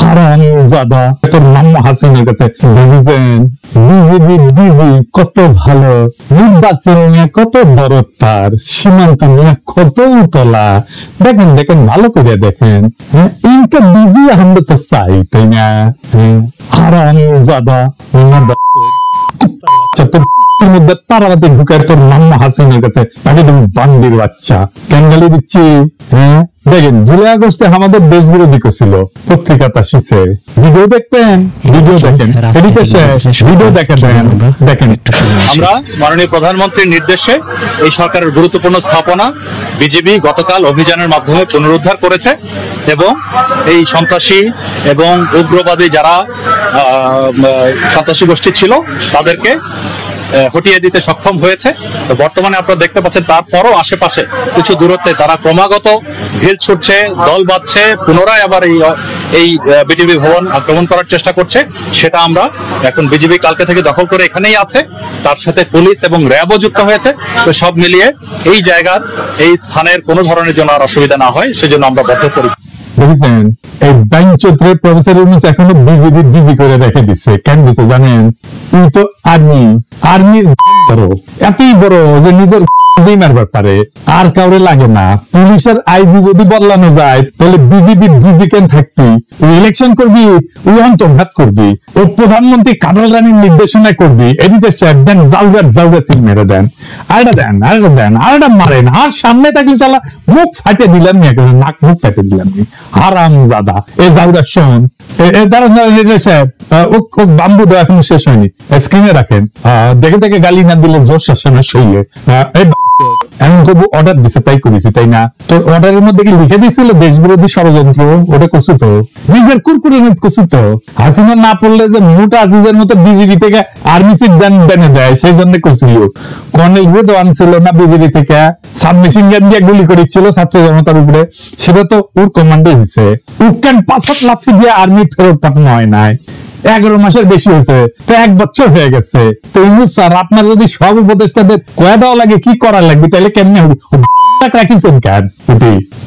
হারামজাদা তোর মাম্মা হাসিনার কাছে দেখেছেন বিজেপি ডিজি কত ভালো, নির্বাচন নিয়ে কত দরদ, তার সীমান্ত নিয়ে কত উতলা। দেখেন দেখেন ভালো করে দেখেন, ইনকা ডিজি আমরা তো চাই, তাই না? হারামজাদা তোর মধ্যে তারাবাতি ঢুকায় তোর মাম্মা হাসিনার কাছে একদম বান্দির বাচ্চা কেন গালি দিচ্ছি। দেখেন জুলাই আগস্টে আমাদের দেশ বিরোধী করছিল, পত্রিকাতে আসিছে, ভিডিও দেখবেন, ভিডিও দেখেন, ভিডিও দেখেন। আমরা মাননীয় প্রধানমন্ত্রীর নির্দেশে এই সরকারের গুরুত্বপূর্ণ স্থাপনা বিজেপি গতকাল অভিযানের মাধ্যমে পুনরুদ্ধার করেছে এবং এই সন্ত্রাসী এবং উগ্রবাদী যারা সন্ত্রাসী গোষ্ঠী ছিল তাদেরকে হটিয়ে দিতে সক্ষম হয়েছে। তো বর্তমানে আপনারা দেখতে পাচ্ছেন তারপরও আশেপাশে কিছু দূরত্বে তারা ক্রমাগত ঢিল ছুটছে, দল বাঁধছে, পুনরায় আবার এই বিটিভি ভবন আক্রমণ করার চেষ্টা করছে। সেটা আমরা এখন বিজেপি কালকে থেকে দখল করে এখানেই আছে, তার সাথে পুলিশ এবং র্যাবও যুক্ত হয়েছে। তো সব মিলিয়ে এই জায়গার এই স্থানের কোনো ধরনের জন্য আর অসুবিধা না হয় সেজন্য আমরা বদ্ধপরি। দেখেছেন এই বাইনচত্রের প্রফেসর ইউনূস এখনো বিজেপি ডিজি করে রেখে দিচ্ছে। কেন দিচ্ছে জানেন? উনি তো আর্মির বড়, এতই বড় যে নিজের মারবার পারে, আর কাউরে লাগে না। পুলিশের আইজি যদি বদলানো যায় তাহলে বিজেপি ডিজি কেন থাকবি? ওই ইলেকশন করবি, ওই অন্তর্ঘাত করবি, ও প্রধানমন্ত্রী কাদাল রানীর নির্দেশনা করবি, এদিকে সাহেব দেন জাউগা সিল মেরে দেন, আরেকটা দেন, আরেকটা দেন, আরেকটা মারেন, আর সামনে থাকলে চালা মুখ ফাটে দিলাম নি, নাক মুখ ফাটে দিলাম নি। হারামজাদা এ জাউগা শোন সাহেব, ও বাম্বু দেওয়া এখনো শেষ হয়নি, স্ক্রিনে রাখেন, দেখে দেখে গালি না দিলে জোর শাসনের শৈলে এমন করবো অর্ডার দিছে, তাই করেছি, তাই না? তোর অর্ডারের মধ্যে কি লিখে দিয়েছিল দেশ বিরোধী ষড়যন্ত্র? ওটা করছো তো, নিজের কুরকুরে করছো তো। হাসিনা না পড়লে যে মোটা আজিজের মতো বিজেপি থেকে আর্মি চিফ বেনে দেয়, সেই জন্য করছিল। কর্নেল রেদওয়ান ছিল না বিজেপি থেকে, সাবমেশিন গান দিয়ে গুলি করেছিল ছাত্র জনতার উপরে, সেটা তো ওর কমান্ডে হয়েছে। উকেন ৫ লাঠি দিয়ে আর্মি ফেরত পাঠানো হয় নাই, 11 মাসের বেশি হয়েছে, তো 1 বছর হয়ে গেছে। তো ইউনূস স্যার আপনার যদি সব উপদেষ্টাদের কয়া দেওয়া লাগে, কি করা লাগবে, তাহলে কেমনে হবে? রাখিছেন কেন?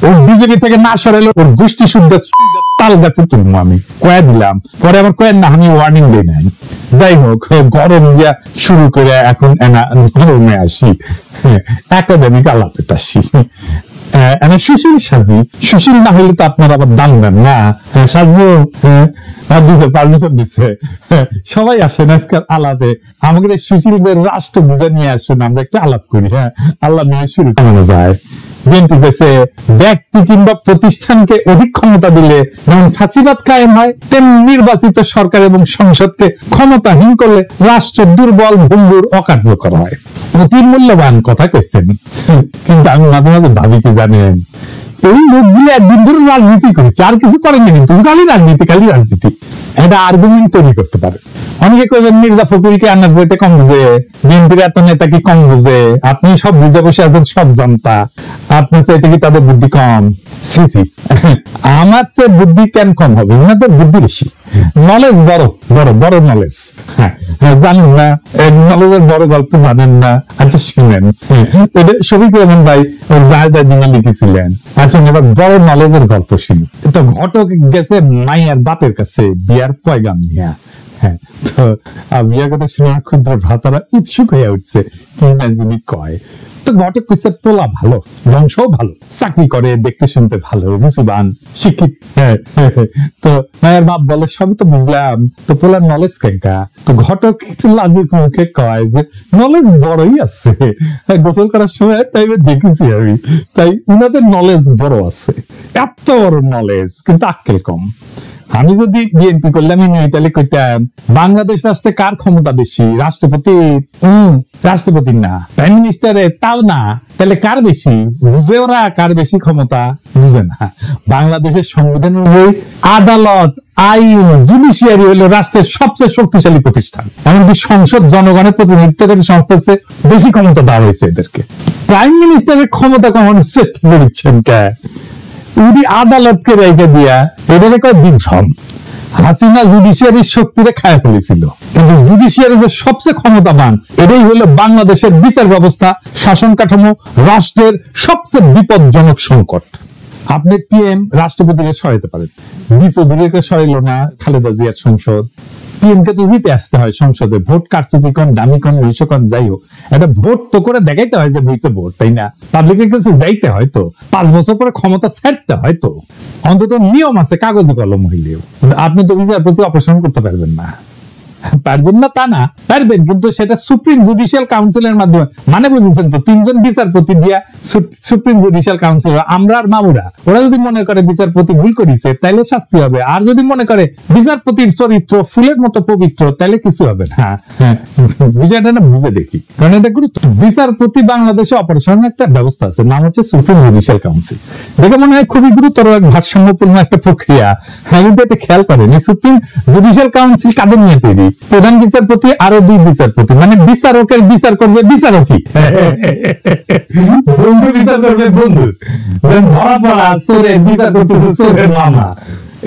ও বিজেপি থেকে না সরাইলে ওর গোষ্ঠী শুদ্ধ তাল গাছে তুলবো আমি, কয়া দিলাম, পরে আবার কয়েন না, আমি ওয়ার্নিং দিই নাই। যাই হোক, গরম দিয়া শুরু করে এখন গরমে আসি, একাডেমিক আলাপে আসি। সুশীল সাজি, সুশীল না হইলে তো আপনারা আবার দাম দেন না, সাজবো পারমিশন দিচ্ছে। সবাই আসেন আজকাল আলাপে, আমাদের সুশীলদের রাষ্ট্র বুঝে নিয়ে আসেন, আমরা একটু আলাপ করি। হ্যাঁ, আল্লাহ নিয়ে শুরু করা যায়। বিএনপি দেশে ব্যক্তি কিংবা প্রতিষ্ঠানকে অধিক ক্ষমতা দিলে যেমন ফাঁসিবাদ কায়েম হয়, তেমনি নির্বাচিত সরকার এবং সংসদকে ক্ষমতাহীন করলে রাষ্ট্র দুর্বল, ভঙ্গুর, অকার্যকর হয়। অতি মূল্যবান কথা কইছেন, কিন্তু আমি মাঝে মাঝে ভাবি কি জানেন, এই লোকগুলি একদিন ধরে রাজনীতি করেছে, আর কিছু করেনি, কিন্তু খালি রাজনীতি এটা আর্গুমেন্ট তৈরি করতে পারে। অনেকে কইবেন মির্জা ফখরুলকে আনার যেতে কম বুঝে, বিএনপির এত নেতা কি কম বুঝে, আপনি সব বুঝে বসে আছেন, সব জানতা, আপনি চাইতে কি তাদের বুদ্ধি কম? আমার চেয়ে বুদ্ধি কেন কম হবে? ওনাদের বুদ্ধি বেশি, নলেজ বড় বড় বড় নলেজ। হ্যাঁ, জানেন না নলেজের বড় গল্প জানেন না? আচ্ছা শুনেন, এটা শফিক রহমান ভাই ওর জাহেদা দিনা লিখেছিলেন। আসেন এবার বড় নলেজের গল্প শুনি। তো ঘটক গেছে মাইয়ার বাপের কাছে বিয়ার পয়গাম নিয়া। হ্যাঁ, তো বিয়ার কথা শুনে ক্ষুদ্র ভ্রাতারা উৎসুক হয়ে উঠছে, কি না যিনি কয়। তো ঘটক কইছে পোলা ভালো, বংশও ভালো, চাকরি করে, দেখতে শুনতে ভালো, মুসলমান, শিক্ষিত। তো মায়ের বাপ বলে সবই তো বুঝলাম, তো পোলার নলেজ কেঙ্কা? তো ঘটক একটু লাজুক মুখে কয় যে নলেজ বড়ই আছে, গোসল করার সময় তাই দেখেছি আমি, তাই উনাদের নলেজ বড় আছে, এত বড় নলেজ, কিন্তু আক্কেল কম। আমি যদি বিএনপি করলাম তাহলে কইতাম বাংলাদেশ রাষ্ট্রে কার ক্ষমতা বেশি? রাষ্ট্রপতির না, প্রাইম মিনিস্টারের, তাও না, তাহলে কার বেশি? বুঝে ওরা কার বেশি ক্ষমতা? বুঝে না। বাংলাদেশের সংবিধান অনুযায়ী আদালত, আইন, জুডিশিয়ারি হলো রাষ্ট্রের সবচেয়ে শক্তিশালী প্রতিষ্ঠান। এমনকি সংসদ জনগণের প্রতিনিধিত্বকারী সংস্থার চেয়ে বেশি ক্ষমতা দেওয়া হয়েছে এদেরকে। প্রাইম মিনিস্টারের ক্ষমতা কমানোর চেষ্টা করছেন কে? উনি আদালতকে রেখে দিয়া এটাকে কয় বিভ্রম। হাসিনা জুডিশিয়ারির শক্তিরে খায় ফেলেছিল, কিন্তু জুডিশিয়ারি যে সবচেয়ে ক্ষমতাবান, এটাই হলো বাংলাদেশের বিচার ব্যবস্থা, শাসন কাঠামো, রাষ্ট্রের সবচেয়ে বিপজ্জনক সংকট। আপনি পিএম রাষ্ট্রপতিকে সরাইতে পারেন, চৌধুরীকে সরাইল না খালেদা জিয়ার সংসদ। পিএম কে তো জিতে আসতে হয় সংসদে, ভোট কারচুপি কোন দামি কোন নৈশ কোন যাই হোক, একটা ভোট তো করে দেখাইতে হয় যে বইছে ভোট, তাই না? পাবলিকের কাছে যাইতে হয় তো, 5 বছর পরে ক্ষমতা ছাড়তে হয় তো, অন্তত নিয়ম আছে কাগজে কলম হইলেও। আপনি তো বিচারপতি অপসারণ করতে পারবেন না, পারবেন না তা না, পারবেন, কিন্তু সেটা সুপ্রিম জুডিশিয়াল কাউন্সিলের মাধ্যমে। মানে বুঝেছেন তো, 3 জন বিচারপতি দিয়া সুপ্রিম জুডিশিয়াল কাউন্সিল, আমরা আর মামুরা, ওরা যদি মনে করে বিচারপতি ভুল করেছে তাইলে শাস্তি হবে, আর যদি মনে করে বিচারপতির চরিত্র ফুলের মতো পবিত্র তাইলে কিছু হবে না। বিষয়টা না বুঝে দেখি, কারণ এটা গুরুত্ব। বিচারপতি বাংলাদেশে অপারেশনের একটা ব্যবস্থা আছে, নাম হচ্ছে সুপ্রিম জুডিশিয়াল কাউন্সিল। দেখে মনে হয় খুবই গুরুতর ভারসাম্যপূর্ণ একটা প্রক্রিয়া, হ্যাঁ, কিন্তু এটা খেয়াল করেন এই সুপ্রিম জুডিশিয়াল কাউন্সিল কাদের নিয়ে তৈরি? প্রধান বিচারপতি আরো 2 বিচারপতি, মানে বিচারকের বিচার করবে বিচারকই, বন্ধু বিচার করবে বন্ধু, ধরা পড়া চোরের বিচার করতেছে চোরের মামা,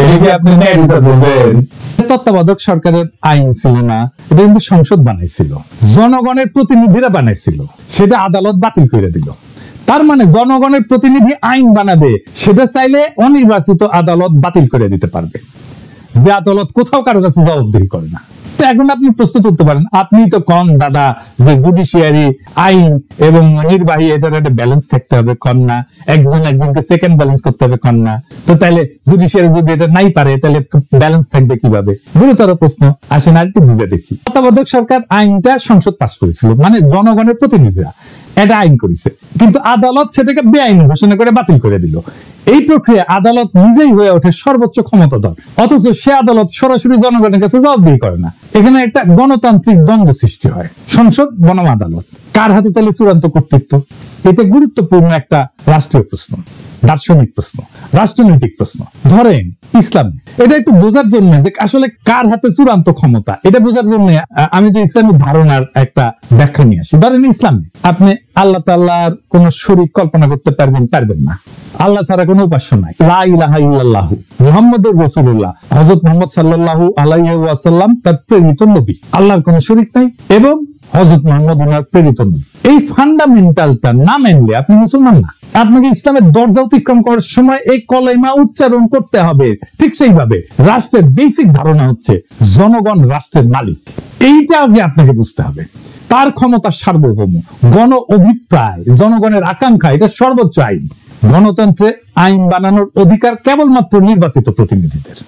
এদিকে আপনি ন্যায় বিচার করবেন। তত্ত্বাবধায়ক সরকারের আইন ছিল না, এটা কিন্তু সংসদ বানাইছিল, জনগণের প্রতিনিধিরা বানাইছিল, সেটা আদালত বাতিল করে দিল। তার মানে জনগণের প্রতিনিধি আইন বানাবে, সেটা চাইলে অনির্বাচিত আদালত বাতিল করে দিতে পারবে, যে আদালত কোথাও কারো কাছে জবাবদিহি করে না। তো এখন আপনি প্রশ্ন তুলতে পারেন, আপনি তো কন দাদা যে জুডিশিয়ারি, আইন এবং নির্বাহী এটার একটা ব্যালেন্স থাকতে হবে, কন না একজন একজনকে সেকেন্ড ব্যালেন্স করতে হবে, কন না তো তাহলে জুডিশিয়ারি যদি এটা নাই পারে তাহলে ব্যালেন্স থাকবে কিভাবে? গুরুতর প্রশ্ন। আসেন আরেকটু বুঝে দেখি। তত্ত্বাবধায়ক সরকার আইনটা সংসদ পাস করেছিল, মানে জনগণের প্রতিনিধিরা এটা আইন করেছে, কিন্তু আদালত সেটাকে বেআইনি ঘোষণা করে বাতিল করে দিল। এই প্রক্রিয়া আদালত নিজেই হয়ে ওঠে সর্বোচ্চ ক্ষমতাধর, অথচ সে আদালত সরাসরি জনগণের কাছে জবাবদিহি করে না। এখানে একটা গণতান্ত্রিক দ্বন্দ্ব সৃষ্টি হয়, সংসদ বনাম আদালত, কার হাতে তাহলে চূড়ান্ত কর্তৃত্ব? এটা গুরুত্বপূর্ণ একটা রাষ্ট্রীয় প্রশ্ন, দার্শনিক প্রশ্ন, রাষ্ট্রনৈতিক প্রশ্ন। ধরেন ইসলাম, এটা একটু বোঝার জন্য যে আসলে কার হাতে চূড়ান্ত ক্ষমতা, এটা বোঝার জন্য আমি যে ইসলামিক ধারণার একটা ব্যাখ্যা নিয়ে আসি। ধরেন ইসলামে আপনি আল্লাহ তাআলার কোন শরীক কল্পনা করতে পারবেন? পারবেন না। আল্লাহ ছাড়া কোনো উপাস্য নাই, লা ইলাহা ইল্লাল্লাহু মুহাম্মাদুর রাসূলুল্লাহ, হযরত মুহাম্মদ সাল্লাল্লাহু আলাইহি ওয়াসাল্লাম তার প্রেরিত নবী, আল্লাহর কোনো শরীক নাই এবং হযরত মুহাম্মদ ওনার প্রেরিত নবী। এই ফান্ডামেন্টালটা না মানলে আপনি মুসলমান না। আপনাকে ইসলামের দরজা অতিক্রম করার সময় এই কলেমা উচ্চারণ করতে হবে। ঠিক সেইভাবে রাষ্ট্রের বেসিক ধারণা হচ্ছে জনগণ রাষ্ট্রের মালিক, এইটা আগে আপনাকে বুঝতে হবে। তার ক্ষমতা সার্বভৌম, গণ অভিপ্রায়, জনগণের আকাঙ্ক্ষা, এটা সর্বোচ্চ আইন। গণতন্ত্রে আইন বানানোর অধিকার কেবলমাত্র নির্বাচিত প্রতিনিধিদের।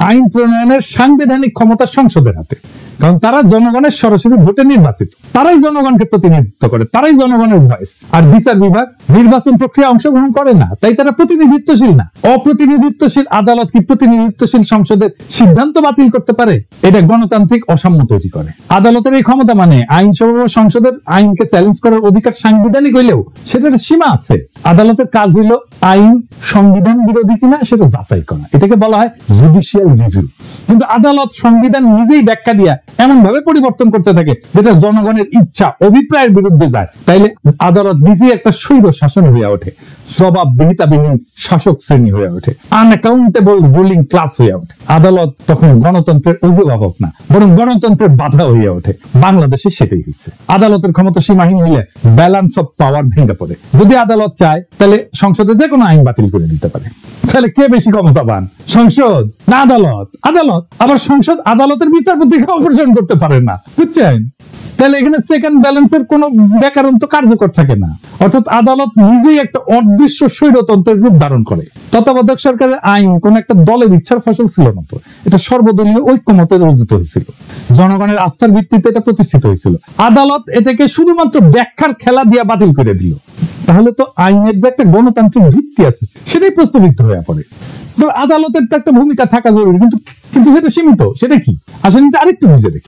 আইন প্রণয়নের সাংবিধানিক ক্ষমতা সংসদের হাতে, কারণ তারা জনগণের সরাসরি ভোটে নির্বাচিত, তারাই জনগণকে প্রতিনিধিত্ব করে, তারাই জনগণের ভয়েস। আর বিচার বিভাগ নির্বাচন প্রক্রিয়া অংশগ্রহণ করে না, তাই তারা প্রতিনিধিত্বশীল না। অপ্রতিনিধিত্বশীল আদালত কি প্রতিনিধিত্বশীল সংসদের সিদ্ধান্ত বাতিল করতে পারে? এটা গণতান্ত্রিক অসাম্য তৈরি করে। আদালতের এই ক্ষমতা মানে আইনসভা বা সংসদের আইনকে চ্যালেঞ্জ করার অধিকার সাংবিধানিক হইলেও সেটার সীমা আছে। আদালতের কাজ হইল আইন সংবিধান বিরোধী কিনা সেটা যাচাই করা, এটাকে বলা হয় জুডিশিয়াল রিভিউ। কিন্তু আদালত সংবিধান নিজেই ব্যাখ্যা দিয়া এমন ভাবে পরিবর্তন করতে থাকে যেটা জনগণের ইচ্ছা অভিপ্রায়ের বিরুদ্ধে যায়, তাইলে আদালত নিজেই একটা স্বৈর শাসন হয়ে ওঠে, জবাবদিহিতাবিহীন শাসক শ্রেণী হয়ে ওঠে, আনঅ্যাকাউন্টেবল রুলিং ক্লাস হয়ে ওঠে। আদালত তখন গণতন্ত্রের অভিভাবক না, বরং গণতন্ত্রের বাধা হয়ে ওঠে। বাংলাদেশে সেটাই হয়েছে। আদালতের ক্ষমতা সীমাহীন হইলে ব্যালেন্স অফ পাওয়ার ভেঙে পড়ে। যদি আদালত চায় তাহলে সংসদে যে কোনো আইন বাতিল করে দিতে পারে। তাহলে কে বেশি ক্ষমতাবান, সংসদ না আদালত? আদালত। আবার সংসদ আদালতের বিচারপতিকে অপসারণ করতে পারে না, বুঝছেন? তাহলে এখানে সেকেন্ড ব্যালেন্সের কোন ব্যাকরণ তো কার্যকর থাকে না। অর্থাৎ আদালত নিজেই একটা অদৃশ্য স্বৈরতন্ত্রের রূপ ধারণ করে। তত্ত্বাবধায়ক সরকারের আইন কোন একটা দলের ইচ্ছার ফসল ছিল না তো, এটা সর্বদলীয় ঐক্যমতে রচিত হয়েছিল, জনগণের আস্থার ভিত্তিতে এটা প্রতিষ্ঠিত হয়েছিল। আদালত এটাকে শুধুমাত্র ব্যাখ্যার খেলা দিয়ে বাতিল করে দিল। তাহলে তো আইনের যে একটা গণতান্ত্রিক ভিত্তি আছে সেটাই প্রশ্নবিদ্ধ হয়ে পড়ে। তো আদালতের তো একটা ভূমিকা থাকা জরুরি, কিন্তু সেটা সীমিত। সেটা কি? আসলে আরেকটু বুঝে দেখি।